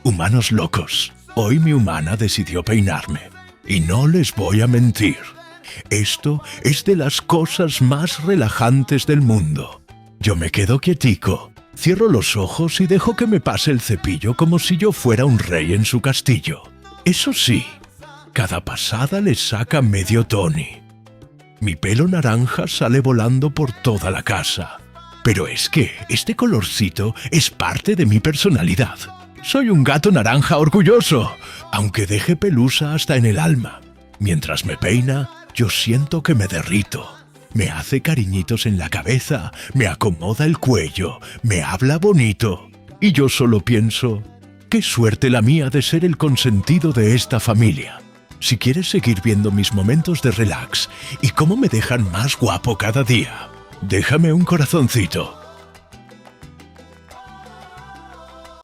Humanos locos, hoy mi humana decidió peinarme. Y no les voy a mentir. Esto es de las cosas más relajantes del mundo. Yo me quedo quietico, cierro los ojos y dejo que me pase el cepillo como si yo fuera un rey en su castillo. Eso sí, cada pasada le saca medio Tony. Mi pelo naranja sale volando por toda la casa. Pero es que este colorcito es parte de mi personalidad. Soy un gato naranja orgulloso, aunque deje pelusa hasta en el alma. Mientras me peina, yo siento que me derrito. Me hace cariñitos en la cabeza, me acomoda el cuello, me habla bonito. Y yo solo pienso, qué suerte la mía de ser el consentido de esta familia. Si quieres seguir viendo mis momentos de relax y cómo me dejan más guapo cada día, déjame un corazoncito.